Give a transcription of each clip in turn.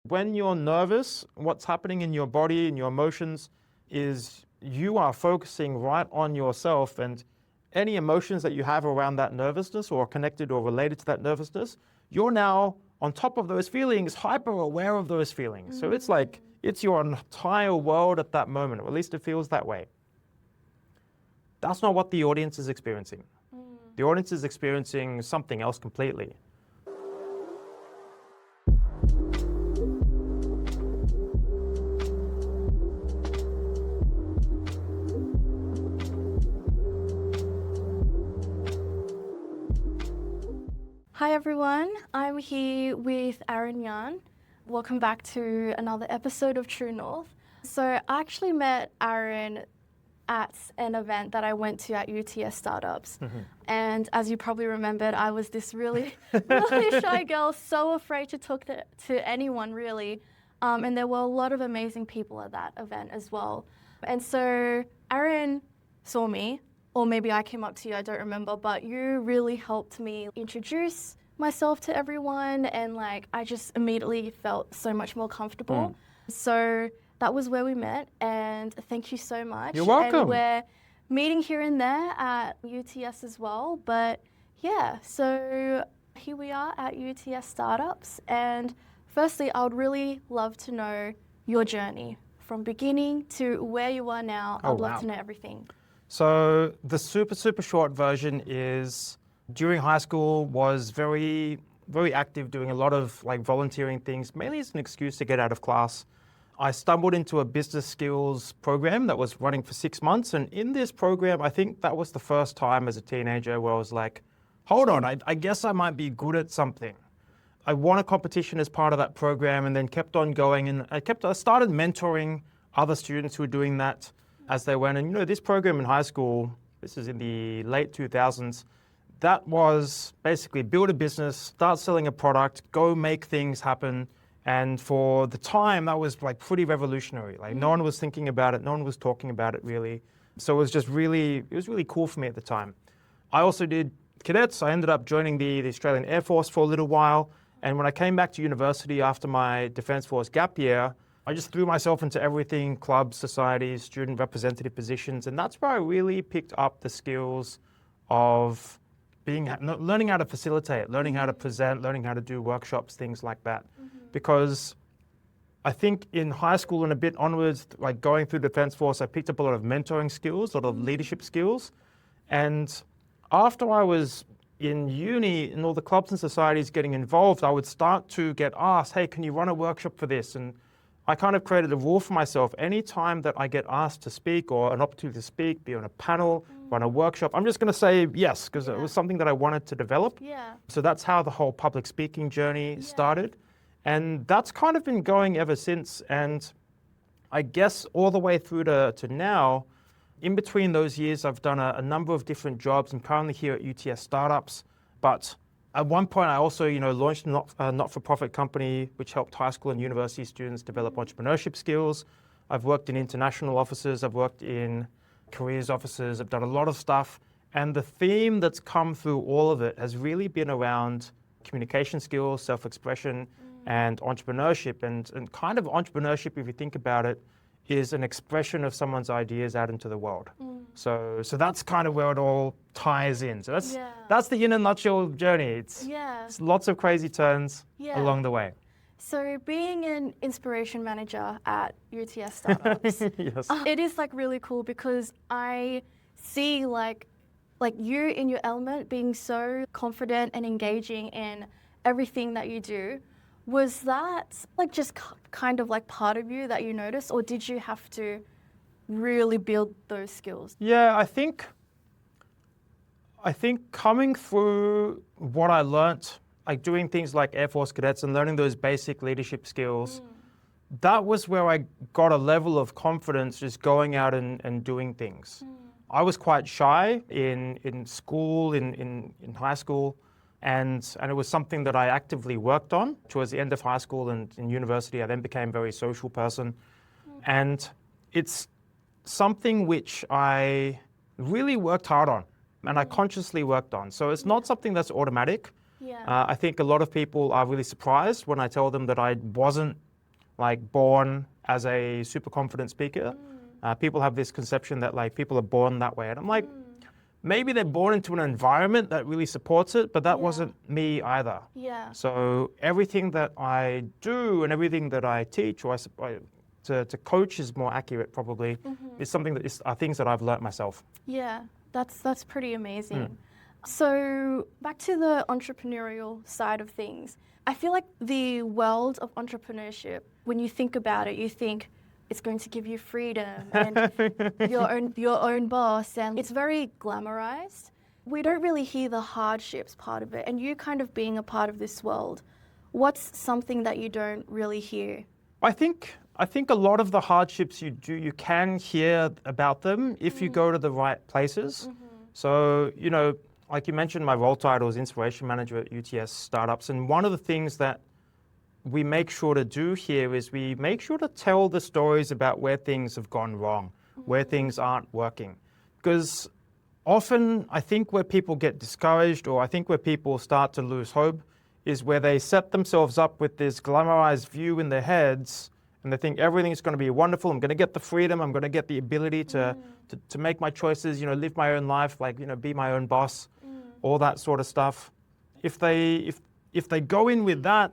When you're nervous, what's happening in your body and your emotions is you are focusing right on yourself, and any emotions that you have around that nervousness or connected or related to that nervousness, you're now on top of those feelings, hyper aware of those feelings. So it's like, it's your entire world at that moment, or at least it feels that way. That's not what the audience is experiencing. The audience is experiencing something else completely. Hi everyone, I'm here with Aaron Ngan. Welcome back to another episode of True North. So I actually met Aaron at an event that I went to at UTS Startups. And as you probably remembered, I was this really shy girl, so afraid to talk to anyone really. And there were a lot of amazing people at that event as well. And so Aaron saw me, or maybe I came up to you, I don't remember, but you really helped me introduce myself to everyone, and I just immediately felt so much more comfortable. So that was where we met, and thank you so much. You're welcome. And we're meeting here and there at UTS as well, but yeah, so here we are at UTS Startups, and firstly, I would really love to know your journey from beginning to where you are now. I'd love to know everything. So the super short version is during high school was very active, doing a lot of volunteering things, mainly as an excuse to get out of class. I stumbled into a business skills program that was running for 6 months. And in this program, I think that was the first time as a teenager where I was like, hold on, I guess I might be good at something. I won a competition as part of that program and then kept on going. And I started mentoring other students who were doing that as they went. And this program in high school, this is in the late 2000s, that was basically build a business, start selling a product, go make things happen. And for the time, that was pretty revolutionary. No one was thinking about it, no one was talking about it really. So it was just really cool for me at the time. I also did cadets. I ended up joining the Australian Air Force for a little while. And when I came back to university after my Defence Force gap year, I just threw myself into everything, clubs, societies, student representative positions. And that's where I really picked up the skills of learning how to facilitate, learning how to present, learning how to do workshops, things like that. Because I think in high school and a bit onwards, going through Defence Force, I picked up a lot of mentoring skills, a lot of leadership skills. And after I was in uni, in all the clubs and societies getting involved, I would start to get asked, hey, can you run a workshop for this? And I kind of created a rule for myself. Any time that I get asked to speak or an opportunity to speak, be on a panel, run a workshop, I'm just going to say yes, because it was something that I wanted to develop. So that's how the whole public speaking journey started. And that's kind of been going ever since. And I guess all the way through to now, in between those years, I've done a number of different jobs. I'm currently here at UTS Startups, but at one point, I also, launched a not-for-profit company which helped high school and university students develop entrepreneurship skills. I've worked in international offices. I've worked in careers offices. I've done a lot of stuff. And the theme that's come through all of it has really been around communication skills, self-expression, and entrepreneurship. And kind of entrepreneurship, if you think about it, is an expression of someone's ideas out into the world. So that's kind of where it all ties in. So that's the in a nutshell journey. It's lots of crazy turns along the way. So being an inspiration manager at UTS Startups, it is really cool because I see you in your element being so confident and engaging in everything that you do. Was that just kind of part of you that you noticed, or did you have to really build those skills? Yeah, I think coming through what I learnt, doing things like Air Force Cadets and learning those basic leadership skills, that was where I got a level of confidence just going out and doing things. I was quite shy in school, in high school. And it was something that I actively worked on towards the end of high school and in university. I then became a very social person. And it's something which I really worked hard on and I consciously worked on. So it's not something that's automatic. I think a lot of people are really surprised when I tell them that I wasn't like born as a super confident speaker. People have this conception that like people are born that way. And I'm like, maybe they're born into an environment that really supports it, but that wasn't me either. Yeah. So everything that I do and everything that I teach, or to coach is more accurate probably, is something that are things that I've learnt myself. Yeah, that's pretty amazing. So back to the entrepreneurial side of things. I feel like the world of entrepreneurship, when you think about it, you think it's going to give you freedom and your own boss, and it's very glamorized. We don't really hear the hardships part of it. And you kind of being a part of this world, what's something that you don't really hear? I think a lot of the hardships you can hear about them if you go to the right places. So, you know, like you mentioned, my role title is Inspiration Manager at UTS Startups. And one of the things that we make sure to do here is we make sure to tell the stories about where things have gone wrong, where things aren't working. Because often I think where people get discouraged, or I think where people start to lose hope, is where they set themselves up with this glamorized view in their heads, and they think everything's going to be wonderful. I'm going to get the freedom. I'm going to get the ability to make my choices, you know, live my own life, like, you know, be my own boss, all that sort of stuff. If they go in with that,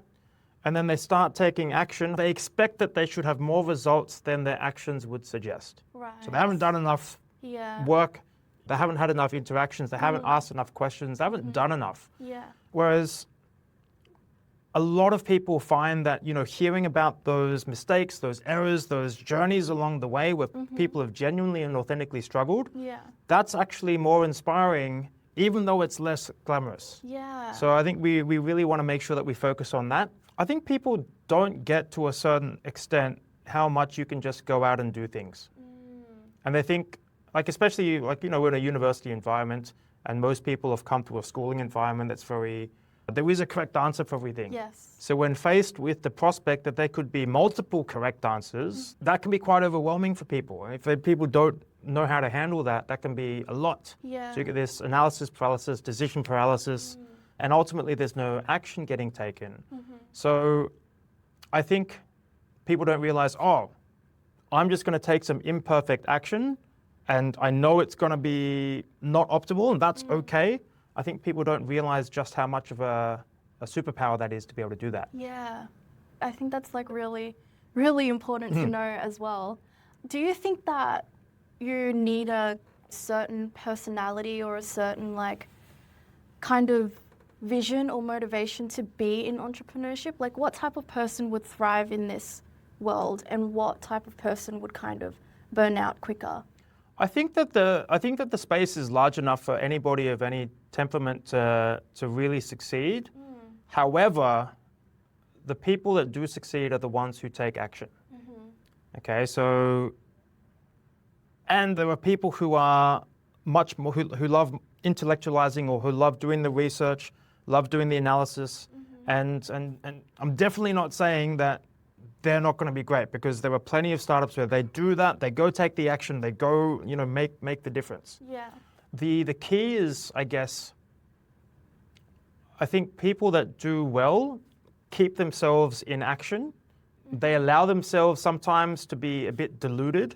and then they start taking action, they expect that they should have more results than their actions would suggest. Right. So they haven't done enough work, they haven't had enough interactions, they haven't asked enough questions, they haven't done enough. Yeah. Whereas a lot of people find that, you know, hearing about those mistakes, those errors, those journeys along the way where people have genuinely and authentically struggled, that's actually more inspiring, even though it's less glamorous. Yeah. So I think we really want to make sure that we focus on that. I think people don't get to a certain extent how much you can just go out and do things. And they think, like, especially, like, you know, we're in a university environment, and most people have come to a schooling environment that's there is a correct answer for everything. Yes. So when faced with the prospect that there could be multiple correct answers, that can be quite overwhelming for people. If people don't know how to handle that, that can be a lot. Yeah. So you get this analysis paralysis, decision paralysis, and ultimately there's no action getting taken. So I think people don't realize, oh, I'm just going to take some imperfect action, and I know it's going to be not optimal, and that's okay. I think people don't realize just how much of a superpower that is to be able to do that. Yeah, I think that's like really, really important to know as well. Do you think that you need a certain personality or a certain like kind of vision or motivation to be in entrepreneurship? Like, what type of person would thrive in this world, and what type of person would kind of burn out quicker? I think that the space is large enough for anybody of any temperament to really succeed. However, the people that do succeed are the ones who take action. Okay, so, and there are people who are much more, who love intellectualizing, or who love doing the research, love doing the analysis, and I'm definitely not saying that they're not going to be great, because there are plenty of startups where they do that, they go take the action, they go, you know, make the difference. Yeah. The key is, I guess, I think people that do well keep themselves in action. They allow themselves sometimes to be a bit deluded,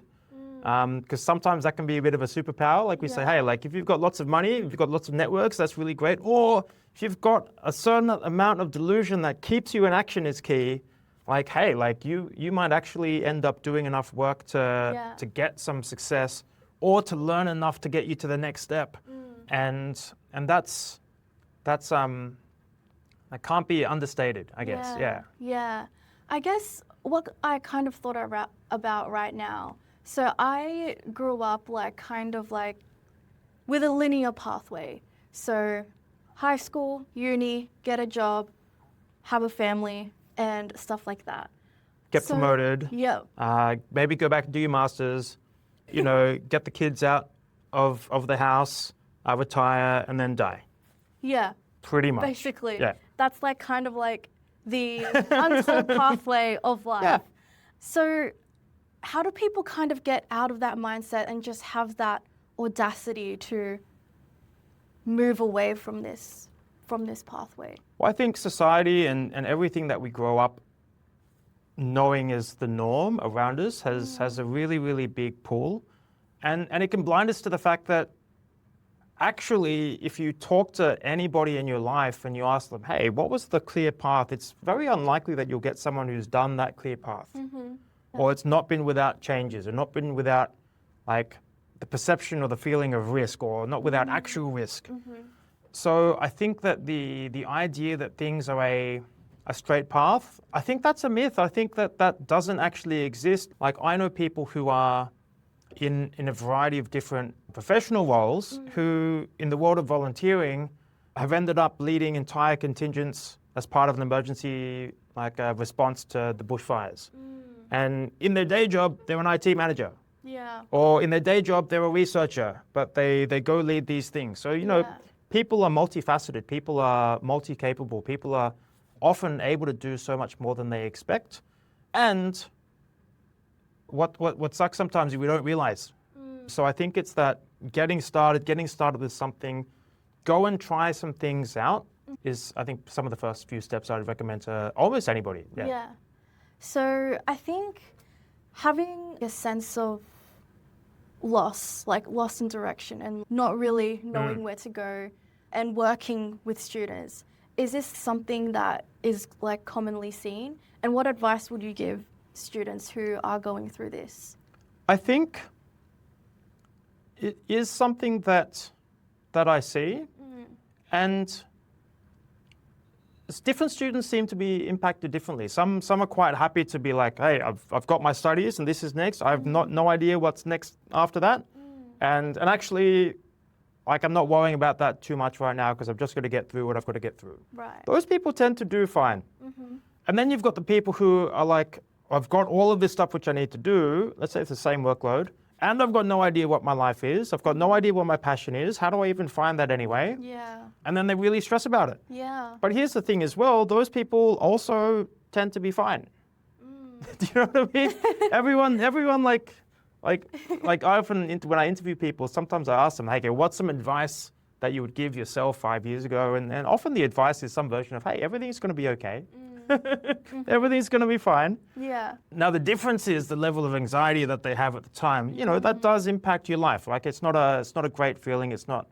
because sometimes that can be a bit of a superpower. Like we say, hey, like if you've got lots of money, if you've got lots of networks, that's really great. Or if you've got a certain amount of delusion that keeps you in action is key. Like, hey, like you might actually end up doing enough work to get some success, or to learn enough to get you to the next step. And that's that can't be understated, I guess. Yeah. I guess what I kind of thought about right now. So I grew up like kind of like with a linear pathway. So high school, uni, get a job, have a family, and stuff like that. Get promoted. Yeah. Maybe go back and do your masters. You know, get the kids out of the house, retire, and then die. Yeah. Pretty much. Basically. Yeah. That's like kind of like the untold pathway of life. Yeah. So how do people kind of get out of that mindset and just have that audacity to move away from this pathway? Well, I think society and everything that we grow up knowing is the norm around us has a really, really big pull. And it can blind us to the fact that actually, if you talk to anybody in your life and you ask them, hey, what was the clear path? It's very unlikely that you'll get someone who's done that clear path. Or it's not been without changes, or not been without like the perception or the feeling of risk, or not without actual risk. So I think that the idea that things are a straight path, I think that's a myth. I think that doesn't actually exist. Like, I know people who are in a variety of different professional roles who, in the world of volunteering, have ended up leading entire contingents as part of an emergency response to the bushfires. And in their day job, they're an IT manager. Yeah. Or in their day job, they're a researcher, but they go lead these things. So, people are multifaceted, people are multi-capable, people are often able to do so much more than they expect. And what sucks sometimes is we don't realize. So I think it's that getting started with something, go and try some things out is, I think, some of the first few steps I'd recommend to almost anybody. Yeah. So I think having a sense of loss in direction and not really knowing where to go, and working with students, is this something that is like commonly seen? And what advice would you give students who are going through this? I think it is something that I see, and different students seem to be impacted differently. Some are quite happy to be like, hey, I've got my studies and this is next. I have no idea what's next after that. And actually, like, I'm not worrying about that too much right now because I've just got to get through what I've got to get through. Right. Those people tend to do fine. And then you've got the people who are like, I've got all of this stuff which I need to do. Let's say it's the same workload. And I've got no idea what my life is. I've got no idea what my passion is. How do I even find that anyway? Yeah. And then they really stress about it. Yeah. But here's the thing as well, those people also tend to be fine. Do you know what I mean? everyone like I often, when I interview people, sometimes I ask them, hey, what's some advice that you would give yourself 5 years ago? And often the advice is some version of, hey, everything's going to be okay. Everything's going to be fine. Yeah. Now, the difference is the level of anxiety that they have at the time. That does impact your life. Like, it's not a great feeling. It's not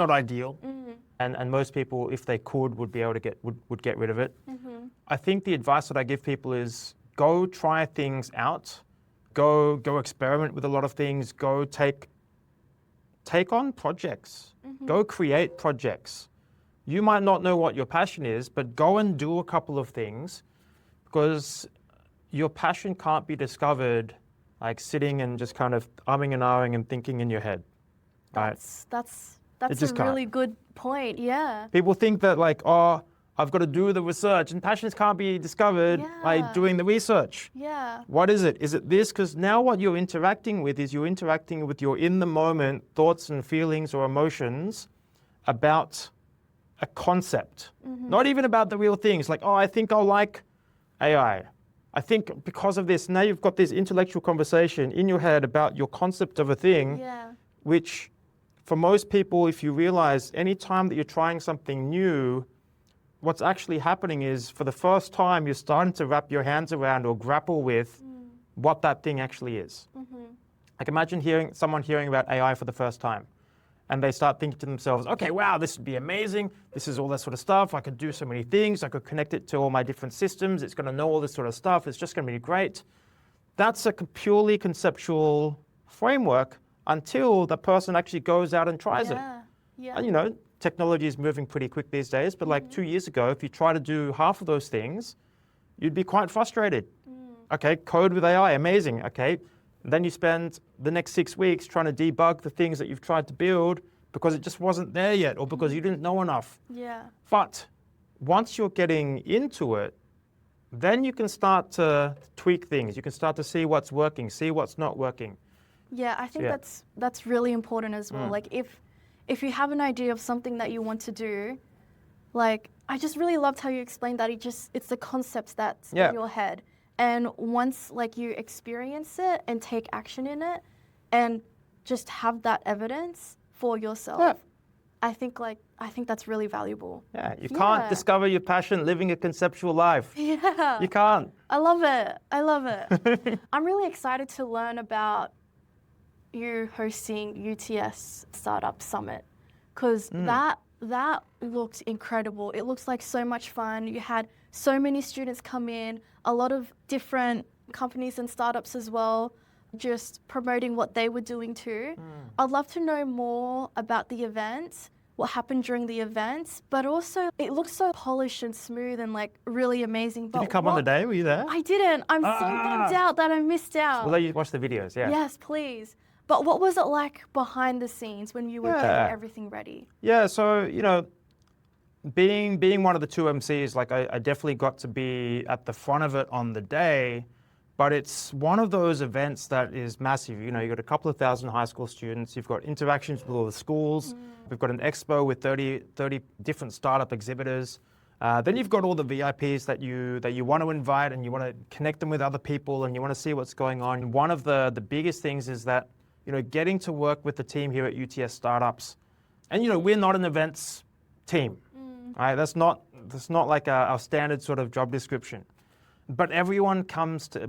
ideal. And most people, if they could, would be able to would get rid of it. I think the advice that I give people is go try things out. Go experiment with a lot of things. Go take on projects. Go create projects. You might not know what your passion is, but go and do a couple of things, because your passion can't be discovered like sitting and just kind of umming and ahhing and thinking in your head. That's a really good point. Yeah. People think that like, oh, I've got to do the research, and passions can't be discovered by doing the research. Yeah. What is it? Is it this? Because now what you're interacting with is you're interacting with your in the moment thoughts and feelings or emotions about a concept, not even about the real things. Like, oh, I think I'll like AI. I think because of this, now you've got this intellectual conversation in your head about your concept of a thing, which for most people, if you realize any time that you're trying something new, what's actually happening is for the first time, you're starting to wrap your hands around or grapple with what that thing actually is. Like, imagine someone hearing about AI for the first time. And they start thinking to themselves, okay, wow, this would be amazing. This is all that sort of stuff. I could do so many things. I could connect it to all my different systems. It's going to know all this sort of stuff. It's just going to be great. That's a purely conceptual framework until the person actually goes out and tries it. Yeah. And technology is moving pretty quick these days. But like 2 years ago, if you try to do half of those things, you'd be quite frustrated. Okay, code with AI, amazing. Okay. Then you spend the next 6 weeks trying to debug the things that you've tried to build because it just wasn't there yet, or because you didn't know enough. Yeah. But once you're getting into it, then you can start to tweak things. You can start to see what's working, see what's not working. Yeah, I think that's really important as well. Like, if you have an idea of something that you want to do, like, I just really loved how you explained that it's the concepts that's in your head. And once like you experience it and take action in it and just have that evidence for yourself, I think that's really valuable. Yeah, you can't discover your passion living a conceptual life. Yeah. You can't. I love it. I'm really excited to learn about you hosting UTS Startup Summit, because that looked incredible. It looks like so much fun. You had so many students come in, a lot of different companies and startups as well, just promoting what they were doing too. I'd love to know more about the event, what happened during the event, but also it looks so polished and smooth and like really amazing. Did you come on the day? Were you there? I didn't. I'm so bummed out that I missed out. We'll let you watch the videos, yeah. Yes, please. But what was it like behind the scenes when you were getting everything ready? Yeah, so, being one of the two MCs, like I definitely got to be at the front of it on the day, but it's one of those events that is massive. You've got a couple of thousand high school students, you've got interactions with all the schools, we've got an expo with 30 different startup exhibitors. Then you've got all the VIPs that you want to invite and you want to connect them with other people and you want to see what's going on. One of the biggest things is that, getting to work with the team here at UTS Startups, and we're not an events team, right? That's not like our standard sort of job description. But everyone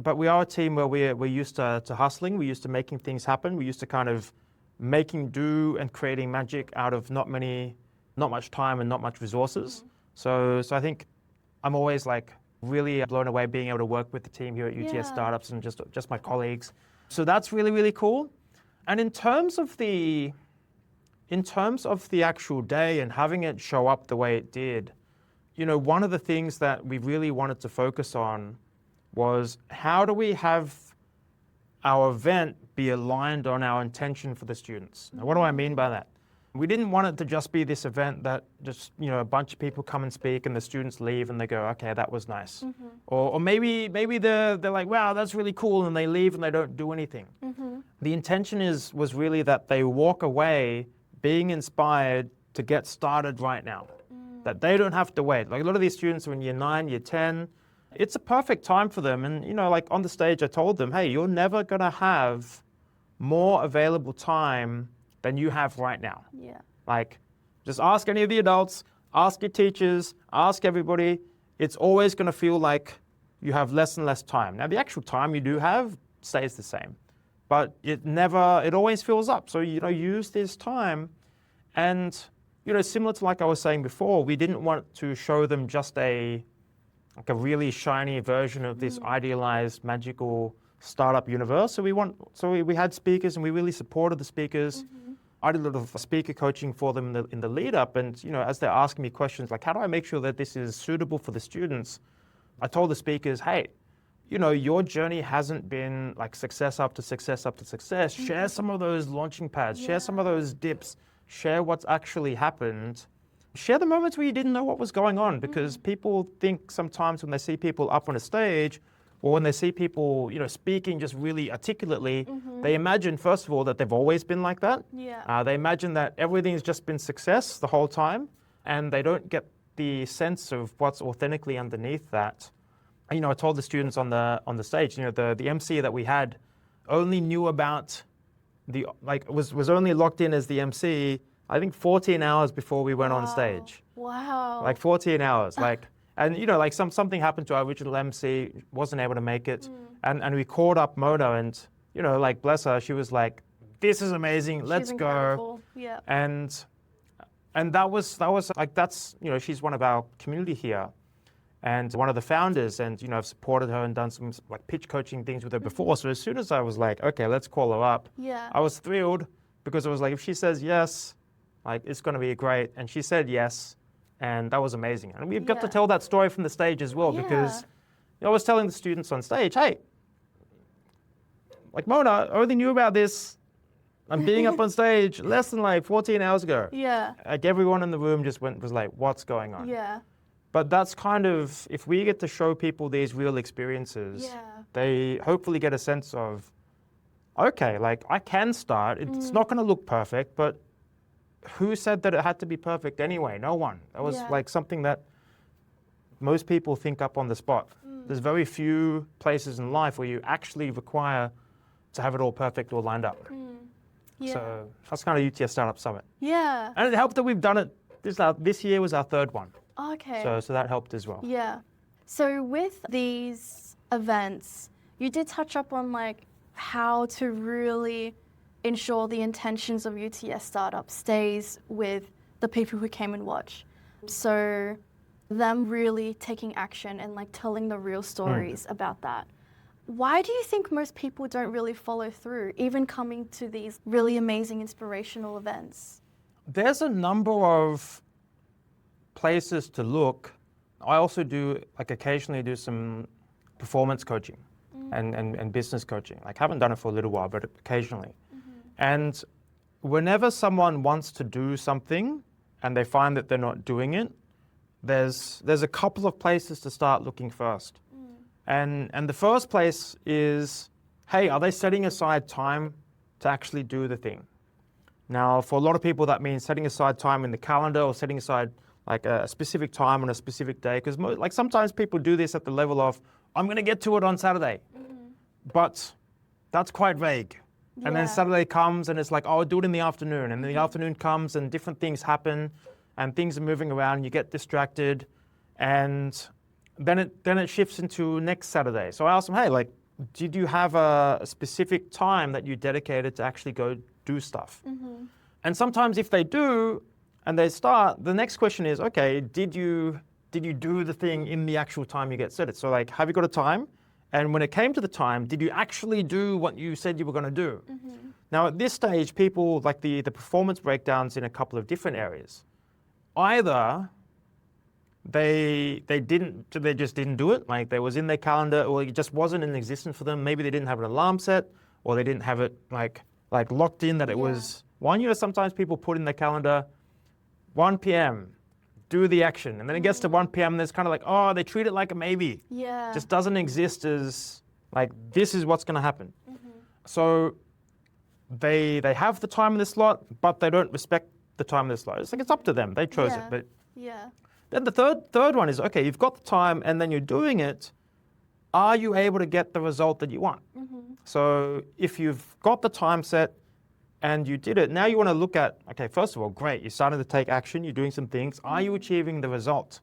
but we are a team where we're used to hustling, we're used to making things happen, we're used to kind of making do and creating magic out of not much time and not much resources. So I think I'm always like really blown away being able to work with the team here at UTS Startups and just my colleagues. So that's really, really cool. And in terms of the actual day and having it show up the way it did, one of the things that we really wanted to focus on was how do we have our event be aligned on our intention for the students. Now, what do I mean by that? We didn't want it to just be this event that just, a bunch of people come and speak and the students leave and they go, okay, that was nice. Or maybe they're like, wow, that's really cool, and they leave and they don't do anything. The intention was really that they walk away being inspired to get started right now. That they don't have to wait. Like a lot of these students are in year 9, year 10. It's a perfect time for them. And, like on the stage, I told them, hey, you're never going to have more available time than you have right now. Yeah. Like, just ask any of the adults, ask your teachers, ask everybody. It's always going to feel like you have less and less time. Now, the actual time you do have stays the same, but it always fills up. So, use this time. And, similar to like I was saying before, we didn't want to show them just a really shiny version of this idealized, magical startup universe. So we had speakers and we really supported the speakers. I did a lot of speaker coaching for them in the lead up. And, as they're asking me questions like, how do I make sure that this is suitable for the students? I told the speakers, hey, your journey hasn't been like success after success after success. Share some of those launching pads, share some of those dips, share what's actually happened. Share the moments where you didn't know what was going on, because people think sometimes when they see people up on a stage or when they see people, speaking just really articulately, they imagine, first of all, that they've always been like that. Yeah. They imagine that everything's just been success the whole time, and they don't get the sense of what's authentically underneath that. I told the students on the stage, the MC that we had only knew about was only locked in as the MC, I think 14 hours before we went on stage. Wow. Like 14 hours, and something happened to our original MC, wasn't able to make it, and we called up Mona, and bless her, she was like, "This is amazing, let's go." Yeah. And that was like, that's she's one of our community here, and one of the founders, and I've supported her and done some like pitch coaching things with her before. So as soon as I was like, okay, let's call her up, I was thrilled, because I was like, if she says yes, like it's going to be great. And she said yes. And that was amazing. And we've got to tell that story from the stage as well, because I was telling the students on stage, hey, like Mona only knew about this, I'm being up on stage less than like 14 hours ago. Yeah. Like everyone in the room just was like, what's going on? Yeah. But that's kind of, if we get to show people these real experiences, they hopefully get a sense of, okay, like I can start. It's not going to look perfect, but who said that it had to be perfect anyway? No one. That was like something that most people think up on the spot. There's very few places in life where you actually require to have it all perfect or lined up. Yeah. So that's kind of UTS Startup Summit. Yeah. And it helped that we've done it. This year was our third one. Okay. So that helped as well. Yeah. So with these events, you did touch up on like how to really ensure the intentions of UTS Startup stays with the people who came and watch. So them really taking action and like telling the real stories about that. Why do you think most people don't really follow through, even coming to these really amazing inspirational events? There's a number of places to look. I also occasionally do some performance coaching and business coaching. Like, haven't done it for a little while, but occasionally. And whenever someone wants to do something and they find that they're not doing it, there's a couple of places to start looking first. And the first place is, hey, are they setting aside time to actually do the thing? Now, for a lot of people, that means setting aside time in the calendar or setting aside like a specific time on a specific day. Because like sometimes people do this at the level of, I'm going to get to it on Saturday. But that's quite vague. And then Saturday comes and it's like, oh, I'll do it in the afternoon. And then the afternoon comes and different things happen and things are moving around and you get distracted. And then it shifts into next Saturday. So I asked them, hey, like, did you have a specific time that you dedicated to actually go do stuff? And sometimes if they do and they start, the next question is, okay, did you do the thing in the actual time you get set? So like, have you got a time? And when it came to the time, did you actually do what you said you were going to do? Now at this stage, people like the performance breakdowns in a couple of different areas. Either they just didn't do it, like they was in their calendar, or it just wasn't in existence for them. Maybe they didn't have an alarm set, or they didn't have it like locked in that it was one. Sometimes people put in their calendar 1 p.m. do the action, and then it gets to 1 p.m. and there's kind of like, oh, they treat it like a maybe. Just doesn't exist as like this is what's going to happen. So they have the time in the slot, but they don't respect the time in the slot. It's like it's up to them. They chose it, but then the third one is, okay, you've got the time and then you're doing it. Are you able to get the result that you want? So if you've got the time set and you did it, now you want to look at, okay, first of all, great, you're starting to take action, you're doing some things. Are you achieving the result?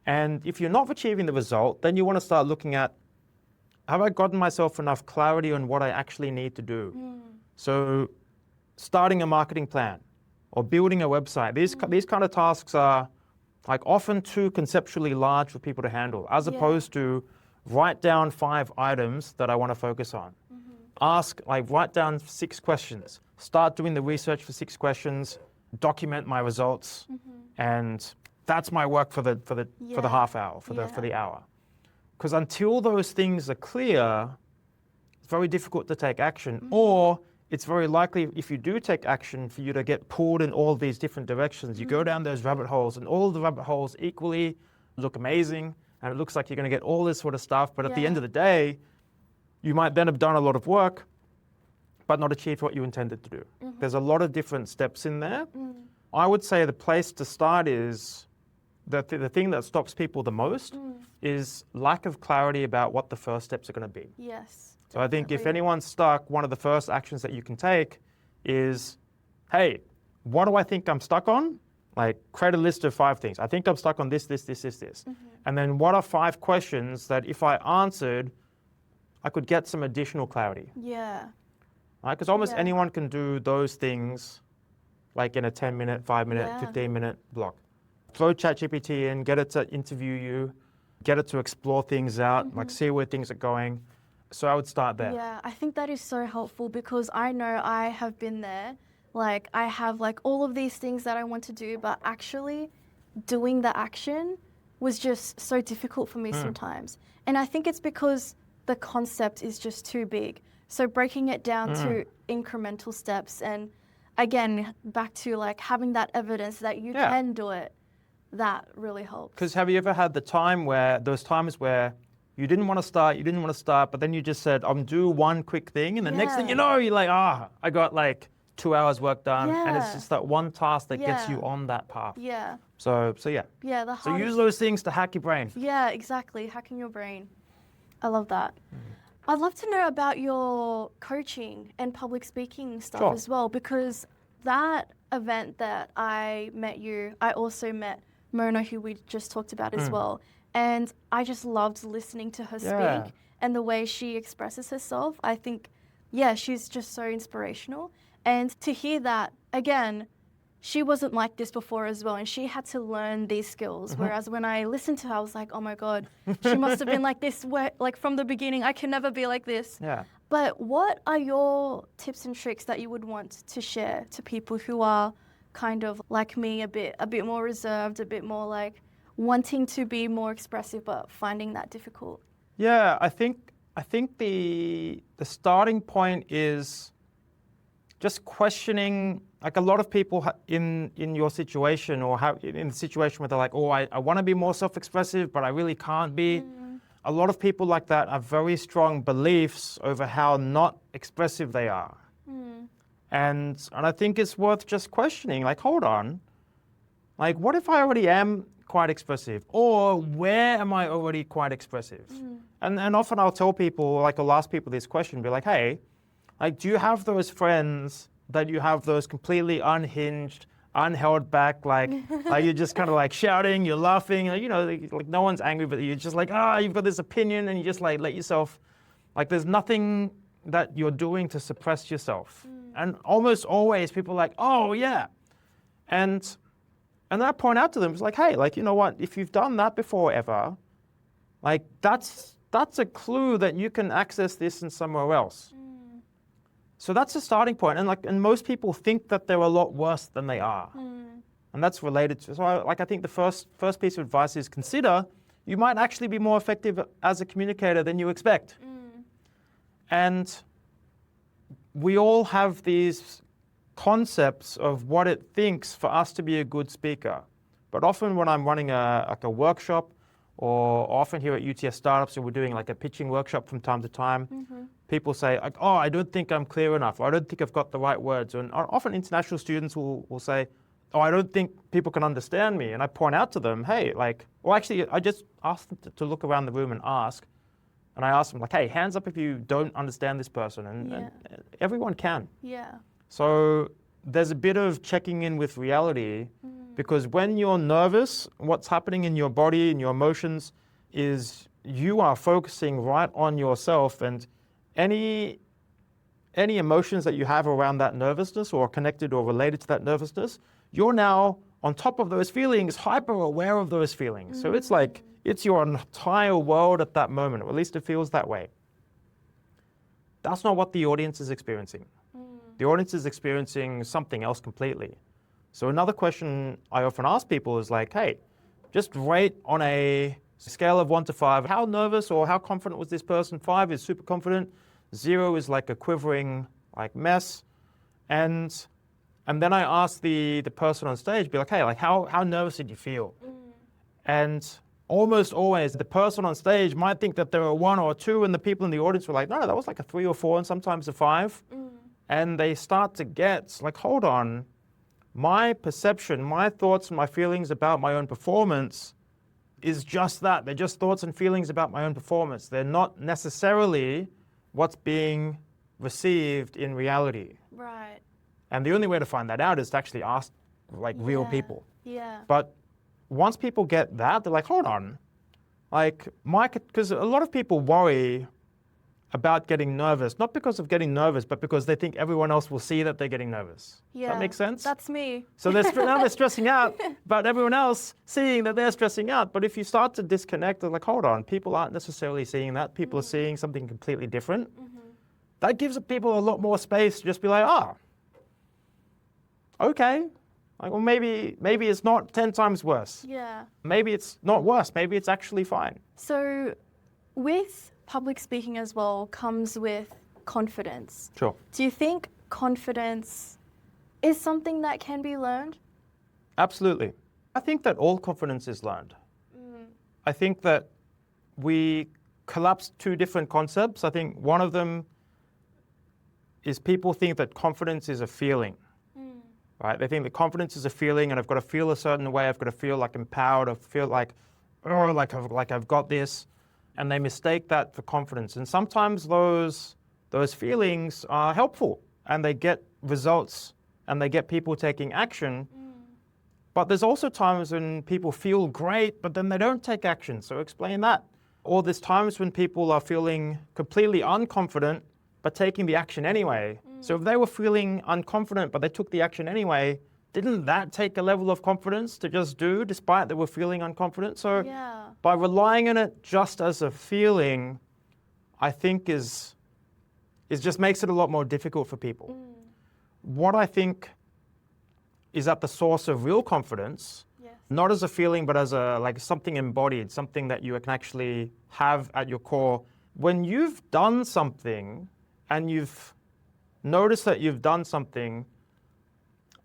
And if you're not achieving the result, then you want to start looking at, have I gotten myself enough clarity on what I actually need to do? So starting a marketing plan or building a website, these kind of tasks are like often too conceptually large for people to handle, as opposed to write down 5 items that I want to focus on. Write down 6 questions, start doing the research for 6 questions, document my results, and that's my work for the half hour, for the hour. Because until those things are clear, it's very difficult to take action, or it's very likely if you do take action for you to get pulled in all these different directions. You go down those rabbit holes and all the rabbit holes equally look amazing and it looks like you're going to get all this sort of stuff. But at the end of the day, you might then have done a lot of work, but not achieved what you intended to do. There's a lot of different steps in there. I would say the place to start is the thing that stops people the most is lack of clarity about what the first steps are going to be. So I think if anyone's stuck, one of the first actions that you can take is, hey, what do I think I'm stuck on? Like, create a list of 5 things. I think I'm stuck on this. And then what are 5 questions that if I answered, I could get some additional clarity? Because almost anyone can do those things like in a 10-minute, 5-minute, 15-minute block. Throw ChatGPT in, get it to interview you, get it to explore things out, like see where things are going. So I would start there. Yeah, I think that is so helpful because I know I have been there. Like, I have like all of these things that I want to do, but actually doing the action was just so difficult for me sometimes. And I think it's because the concept is just too big. So breaking it down to incremental steps and again, back to like having that evidence that you can do it, that really helps. Because have you ever had those times where you didn't want to start, but then you just said, I'm do one quick thing. And the next thing you know, you're like, I got like 2 hours work done. And it's just that one task that gets you on that path. So yeah. So use those things to hack your brain. Yeah, exactly. Hacking your brain. I love that. I'd love to know about your coaching and public speaking stuff Sure. as well, because that event that I met you, I also met Mona, who we just talked about as well. And I just loved listening to her Yeah. speak and the way she expresses herself. I think, yeah, she's just so inspirational. And to hear that, again, she wasn't like this before as well, and she had to learn these skills. Whereas when I listened to her, I was like, oh my God, she must have been like this, like from the beginning. I can never be like this. Yeah. But what are your tips and tricks that you would want to share to people who are kind of like me, a bit more reserved, a bit more like wanting to be more expressive, but finding that difficult? Yeah, I think the starting point is just questioning. Like a lot of people in your situation, or in the situation where they're like, oh, I want to be more self-expressive, but I really can't be. A lot of people like that have very strong beliefs over how not expressive they are. And I think it's worth just questioning, like, hold on, like, what if I already am quite expressive? Or where am I already quite expressive? And often I'll tell people, like I'll ask people this question, be like, hey, like, do you have those friends that you have those completely unhinged, unheld back, like you're just kind of like shouting, you're laughing, you know, like no one's angry, but you're just like, you've got this opinion, and you just like let yourself, like there's nothing that you're doing to suppress yourself. And almost always people are like, oh yeah. And I point out to them, it's like, hey, like, you know what, if you've done that before ever, like that's a clue that you can access this in somewhere else. So that's a starting point. And most people think that they're a lot worse than they are. And that's related to, so I think the first piece of advice is consider you might actually be more effective as a communicator than you expect. And we all have these concepts of what it thinks for us to be a good speaker. But often when I'm running a workshop, or often here at UTS Startups, and we're doing like a pitching workshop from time to time, people say, like, oh, I don't think I'm clear enough, or I don't think I've got the right words. And often international students will say, oh, I don't think people can understand me. And I point out to them, hey, like, well, actually, I just asked them to look around the room and ask. And I asked them, like, hey, hands up if you don't understand this person. And everyone can. Yeah. So there's a bit of checking in with reality, because when you're nervous, what's happening in your body and your emotions is you are focusing right on yourself, and any emotions that you have around that nervousness or connected or related to that nervousness, you're now on top of those feelings, hyper aware of those feelings. So it's like, it's your entire world at that moment, or at least it feels that way. That's not what the audience is experiencing. The audience is experiencing something else completely. So another question I often ask people is like, hey, just rate on a scale of 1 to 5, how nervous or how confident was this person? 5 is super confident, 0 is like a quivering like mess. And then I ask the person on stage, be like, hey, like how nervous did you feel? And almost always the person on stage might think that there were 1 or 2, and the people in the audience were like, no, that was like a 3 or 4, and sometimes a 5. And they start to get like, hold on, my perception, my thoughts and my feelings about my own performance is just that. They're just thoughts and feelings about my own performance. They're not necessarily what's being received in reality. Right. And the only way to find that out is to actually ask like real people. Yeah. But once people get that, they're like, hold on, like because a lot of people worry about getting nervous, not because of getting nervous, but because they think everyone else will see that they're getting nervous. Yeah. Does that make sense? That's me. So now they're stressing out, but everyone else seeing that they're stressing out. But if you start to disconnect, they're like, hold on, people aren't necessarily seeing that. People are seeing something completely different. That gives people a lot more space to just be like, okay. Like, well, maybe it's not 10 times worse. Yeah. Maybe it's not worse. Maybe it's actually fine. So with public speaking as well comes with confidence. Sure. Do you think confidence is something that can be learned? Absolutely. I think that all confidence is learned. I think that we collapse 2 different concepts. I think one of them is people think that confidence is a feeling. Right? They think that confidence is a feeling, and I've got to feel a certain way. I've got to feel like empowered. I feel like, oh, like I've got this. and they mistake that for confidence. And sometimes those feelings are helpful and they get results and they get people taking action. But there's also times when people feel great, but then they don't take action. So explain that. Or there's times when people are feeling completely unconfident, but taking the action anyway. So if they were feeling unconfident, but they took the action anyway, didn't that take a level of confidence to just do despite they were feeling unconfident? So by relying on it just as a feeling, I think is just makes it a lot more difficult for people. What I think is at the source of real confidence, not as a feeling, but as a like something embodied, something that you can actually have at your core. When you've done something and you've noticed that you've done something,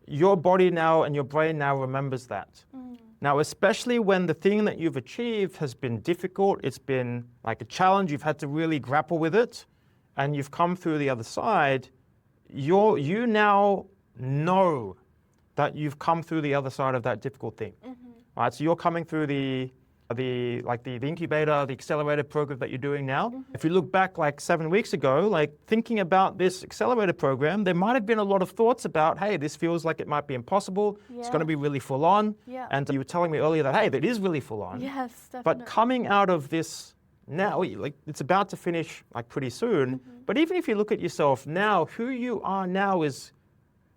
your body now and your brain now remembers that. Now, especially when the thing that you've achieved has been difficult, it's been like a challenge, you've had to really grapple with it, and you've come through the other side, you now know that you've come through the other side of that difficult thing. Right? So you're coming through the incubator, the accelerator program that you're doing now. If you look back like 7 weeks ago, like thinking about this accelerator program, there might have been a lot of thoughts about, hey, this feels like it might be impossible. It's going to be really full on. And you were telling me earlier that, hey, that is really full on. Yes, definitely. But coming out of this now, like it's about to finish like pretty soon. But even if you look at yourself now, who you are now is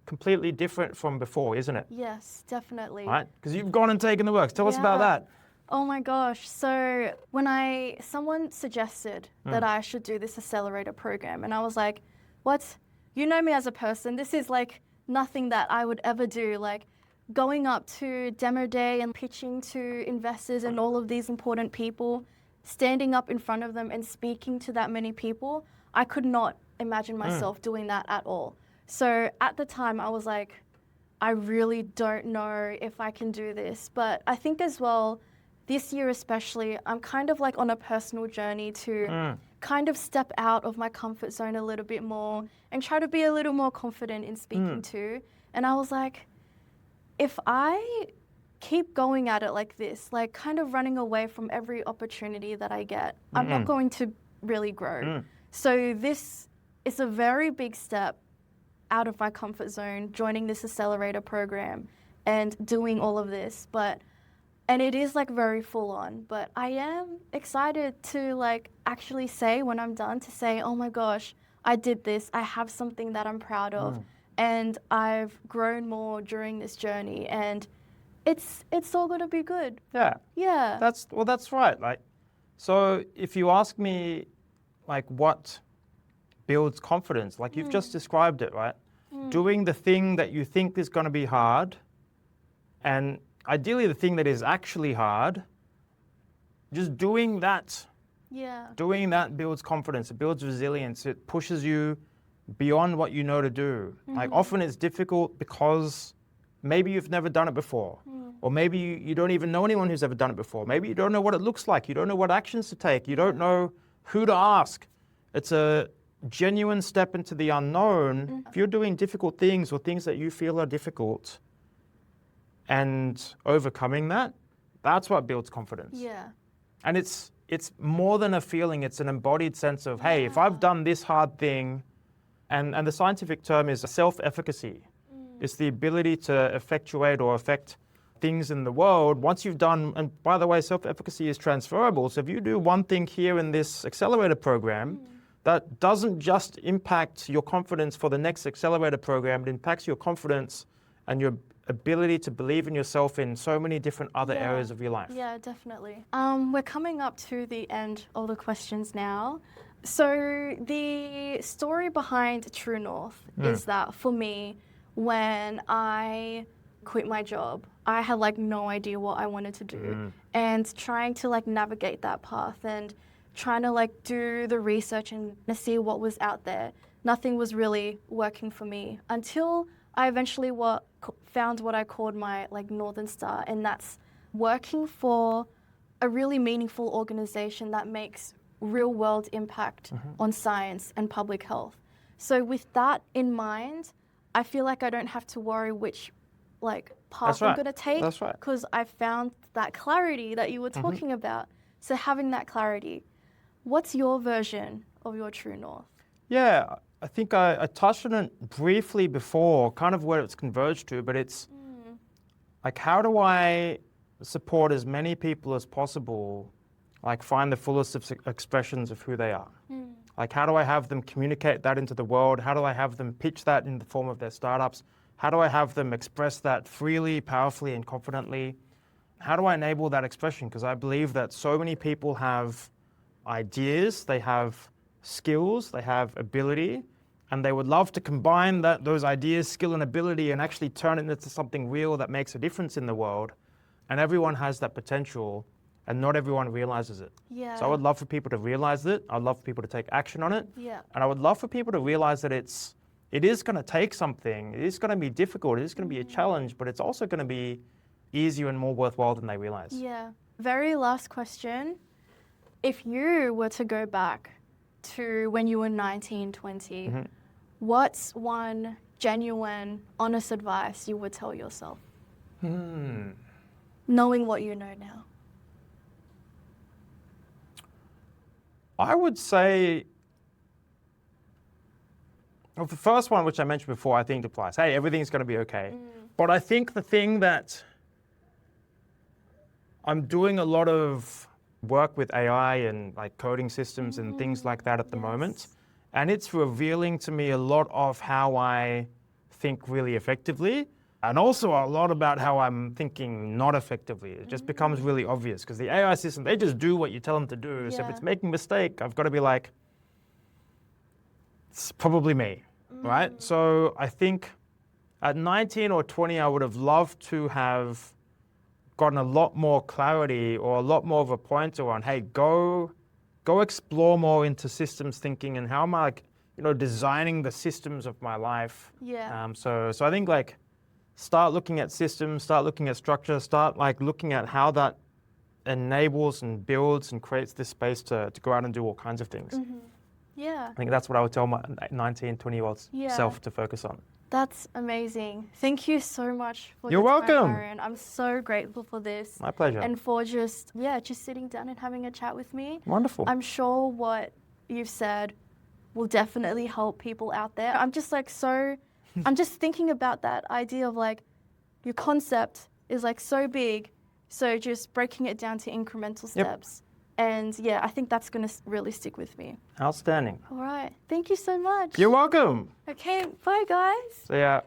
completely different from before, isn't it? Yes, definitely. Right? Because you've gone and taken the work. Tell us about that. Oh my gosh. So when someone suggested that I should do this accelerator program, and I was like, what? You know me as a person. This is like nothing that I would ever do. Like going up to demo day and pitching to investors and all of these important people, standing up in front of them and speaking to that many people, I could not imagine myself doing that at all. So at the time I was like, I really don't know if I can do this. But I think as well, this year especially, I'm kind of like on a personal journey to kind of step out of my comfort zone a little bit more and try to be a little more confident in speaking to. And I was like, if I keep going at it like this, like kind of running away from every opportunity that I get, I'm not going to really grow. So this is a very big step out of my comfort zone, joining this accelerator program and doing all of this. And it is like very full on, but I am excited to like actually say when I'm done to say, oh my gosh, I did this. I have something that I'm proud of and I've grown more during this journey and it's all going to be good. Yeah. That's right. Like, so if you ask me like what builds confidence, like you've just described it, right? Doing the thing that you think is going to be hard and ideally the thing that is actually hard, just doing that builds confidence, it builds resilience, it pushes you beyond what you know to do. Like often it's difficult because maybe you've never done it before, or maybe you don't even know anyone who's ever done it before. Maybe you don't know what it looks like, you don't know what actions to take, you don't know who to ask. It's a genuine step into the unknown. If you're doing difficult things or things that you feel are difficult, and overcoming that, that's what builds confidence. And it's more than a feeling, it's an embodied sense of, hey, if I've done this hard thing, and the scientific term is self-efficacy. It's the ability to effectuate or affect things in the world. Once you've done, and by the way, self-efficacy is transferable. So if you do one thing here in this accelerator program, that doesn't just impact your confidence for the next accelerator program, it impacts your confidence and your ability to believe in yourself in so many different other areas of your life. Yeah, definitely. We're coming up to the end of the questions now. So the story behind True North is that for me, when I quit my job, I had like no idea what I wanted to do and trying to like navigate that path and trying to like do the research and see what was out there. Nothing was really working for me until I eventually found what I called my like Northern Star, and that's working for a really meaningful organization that makes real world impact on science and public health. So with that in mind, I feel like I don't have to worry which like path I'm going to take because I found that clarity that you were talking about. So having that clarity. What's your version of your true north? Yeah, I think I touched on it briefly before, kind of where it's converged to, but it's like, how do I support as many people as possible, like find the fullest of expressions of who they are? Like, how do I have them communicate that into the world? How do I have them pitch that in the form of their startups? How do I have them express that freely, powerfully, and confidently? How do I enable that expression? Because I believe that so many people have ideas, they have skills, they have ability, and they would love to combine those ideas, skill, and ability and actually turn it into something real that makes a difference in the world. And everyone has that potential, and not everyone realizes it. Yeah. So I would love for people to realize it. I'd love for people to take action on it. Yeah. And I would love for people to realize that it is going to take something. It is going to be difficult. It is going to be a challenge, but it's also going to be easier and more worthwhile than they realize. Yeah. Very last question. If you were to go back to when you were 19, 20, what's one genuine, honest advice you would tell yourself? Knowing what you know now. I would say, well, the first one, which I mentioned before, I think applies. Hey, everything's going to be okay. But I think the thing that I'm doing a lot of work with AI and like coding systems and things like that at the moment. And it's revealing to me a lot of how I think really effectively, and also a lot about how I'm thinking not effectively. It just becomes really obvious because the AI system, they just do what you tell them to do. So if it's making a mistake, I've got to be like, it's probably me, right? So I think at 19 or 20, I would have loved to have gotten a lot more clarity or a lot more of a pointer on, hey, go explore more into systems thinking and how am I, like, designing the systems of my life. Yeah. So I think like start looking at systems, start looking at structure, start like looking at how that enables and builds and creates this space to go out and do all kinds of things. Yeah. I think that's what I would tell my 19, 20-year-old self to focus on. That's amazing. Thank you so much for You're your time, welcome. Aaron. I'm so grateful for this. My pleasure. And for just sitting down and having a chat with me. Wonderful. I'm sure what you've said will definitely help people out there. I'm just I'm just thinking about that idea of like your concept is like so big, so just breaking it down to incremental steps. And I think that's going to really stick with me. Outstanding. All right. Thank you so much. You're welcome. Okay, bye guys. See ya.